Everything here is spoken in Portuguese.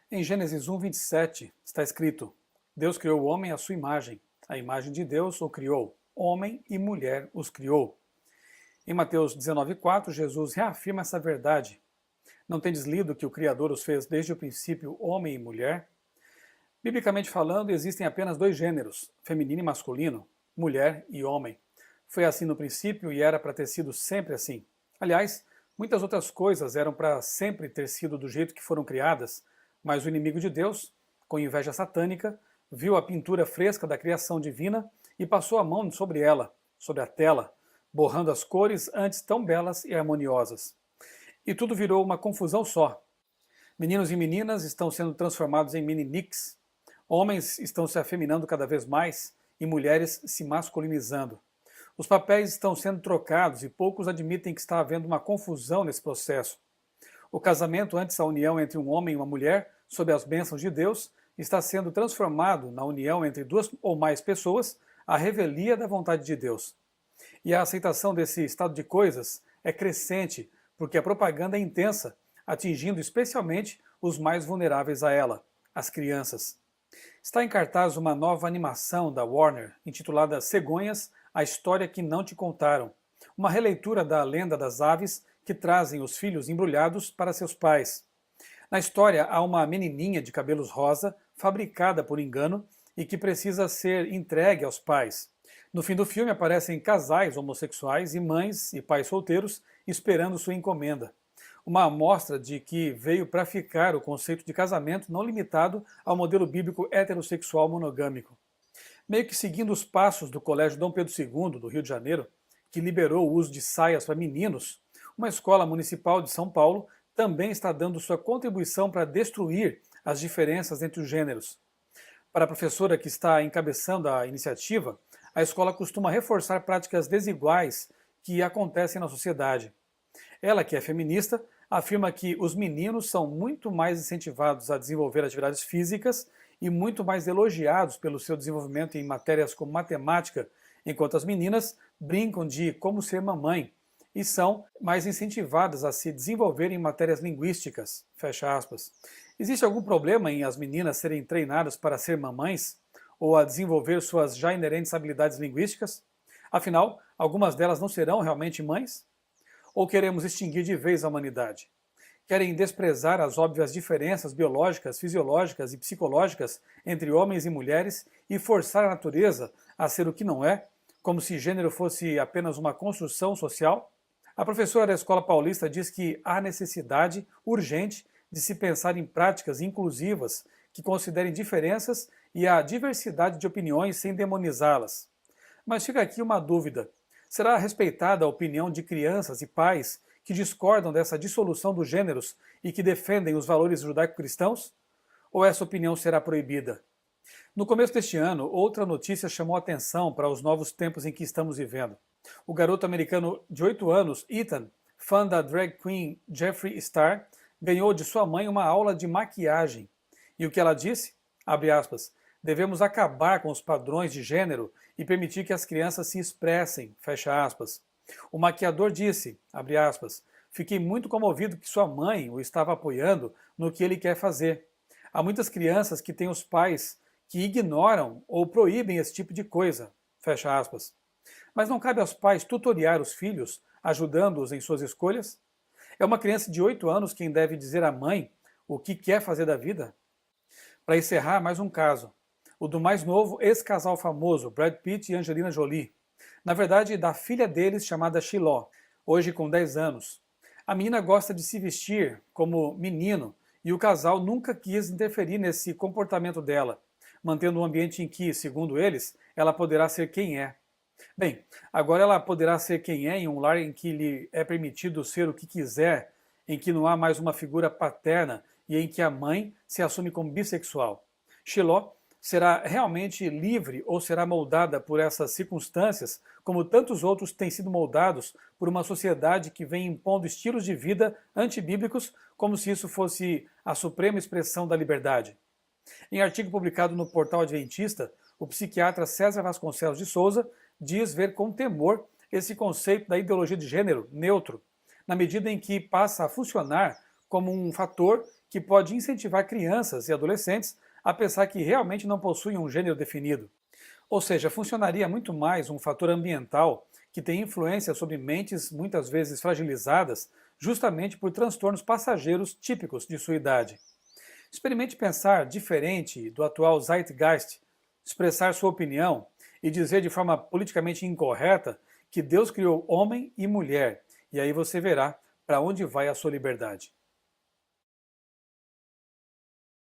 Em Gênesis 1, 27, está escrito: Deus criou o homem à sua imagem. A imagem de Deus o criou. Homem e mulher os criou. Em Mateus 19,4, Jesus reafirma essa verdade. Não tendes lido que o Criador os fez desde o princípio homem e mulher? Biblicamente falando, existem apenas dois gêneros, feminino e masculino, mulher e homem. Foi assim no princípio e era para ter sido sempre assim. Aliás, muitas outras coisas eram para sempre ter sido do jeito que foram criadas, mas o inimigo de Deus, com inveja satânica, viu a pintura fresca da criação divina e passou a mão sobre ela, sobre a tela, borrando as cores antes tão belas e harmoniosas. E tudo virou uma confusão só. Meninos e meninas estão sendo transformados em meniniques, homens estão se afeminando cada vez mais e mulheres se masculinizando. Os papéis estão sendo trocados e poucos admitem que está havendo uma confusão nesse processo. O casamento, antes a união entre um homem e uma mulher, sob as bênçãos de Deus, está sendo transformado na união entre duas ou mais pessoas, a revelia da vontade de Deus. E a aceitação desse estado de coisas é crescente, porque a propaganda é intensa, atingindo especialmente os mais vulneráveis a ela, as crianças. Está em cartaz uma nova animação da Warner, intitulada Cegonhas, a história que não te contaram, uma releitura da lenda das aves que trazem os filhos embrulhados para seus pais. Na história, há uma menininha de cabelos rosa, fabricada por engano, e que precisa ser entregue aos pais. No fim do filme aparecem casais homossexuais e mães e pais solteiros esperando sua encomenda. Uma amostra de que veio para ficar o conceito de casamento não limitado ao modelo bíblico heterossexual monogâmico. Meio que seguindo os passos do Colégio Dom Pedro II, do Rio de Janeiro, que liberou o uso de saias para meninos, uma escola municipal de São Paulo também está dando sua contribuição para destruir as diferenças entre os gêneros. Para a professora que está encabeçando a iniciativa, a escola costuma reforçar práticas desiguais que acontecem na sociedade. Ela, que é feminista, afirma que os meninos são muito mais incentivados a desenvolver atividades físicas e muito mais elogiados pelo seu desenvolvimento em matérias como matemática, enquanto as meninas brincam de como ser mamãe e são mais incentivadas a se desenvolver em matérias linguísticas. Fecha aspas. Existe algum problema em as meninas serem treinadas para ser mamães ou a desenvolver suas já inerentes habilidades linguísticas? Afinal, algumas delas não serão realmente mães? Ou queremos extinguir de vez a humanidade? Querem desprezar as óbvias diferenças biológicas, fisiológicas e psicológicas entre homens e mulheres e forçar a natureza a ser o que não é, como se gênero fosse apenas uma construção social? A professora da Escola Paulista diz que há necessidade urgente de se pensar em práticas inclusivas que considerem diferenças e a diversidade de opiniões sem demonizá-las. Mas fica aqui uma dúvida. Será respeitada a opinião de crianças e pais que discordam dessa dissolução dos gêneros e que defendem os valores judaico-cristãos? Ou essa opinião será proibida? No começo deste ano, outra notícia chamou a atenção para os novos tempos em que estamos vivendo. O garoto americano de 8 anos, Ethan, fã da drag queen Jeffree Star, ganhou de sua mãe uma aula de maquiagem. E o que ela disse? Abre aspas. Devemos acabar com os padrões de gênero e permitir que as crianças se expressem, fecha aspas. O maquiador disse, abre aspas, fiquei muito comovido que sua mãe o estava apoiando no que ele quer fazer. Há muitas crianças que têm os pais que ignoram ou proíbem esse tipo de coisa, fecha aspas. Mas não cabe aos pais tutoriar os filhos, ajudando-os em suas escolhas? É uma criança de 8 anos quem deve dizer à mãe o que quer fazer da vida? Para encerrar, mais um caso. O do mais novo ex-casal famoso, Brad Pitt e Angelina Jolie. Na verdade, da filha deles, chamada Shiloh, hoje com 10 anos. A menina gosta de se vestir como menino e o casal nunca quis interferir nesse comportamento dela, mantendo um ambiente em que, segundo eles, ela poderá ser quem é. Bem, agora ela poderá ser quem é em um lar em que lhe é permitido ser o que quiser, em que não há mais uma figura paterna e em que a mãe se assume como bissexual. Shiloh será realmente livre ou será moldada por essas circunstâncias, como tantos outros têm sido moldados por uma sociedade que vem impondo estilos de vida antibíblicos como se isso fosse a suprema expressão da liberdade? Em artigo publicado no Portal Adventista, o psiquiatra César Vasconcelos de Souza diz ver com temor esse conceito da ideologia de gênero neutro, na medida em que passa a funcionar como um fator que pode incentivar crianças e adolescentes a pensar que realmente não possuem um gênero definido. Ou seja, funcionaria muito mais um fator ambiental que tem influência sobre mentes muitas vezes fragilizadas justamente por transtornos passageiros típicos de sua idade. Experimente pensar diferente do atual zeitgeist, expressar sua opinião e dizer de forma politicamente incorreta que Deus criou homem e mulher, e aí você verá para onde vai a sua liberdade.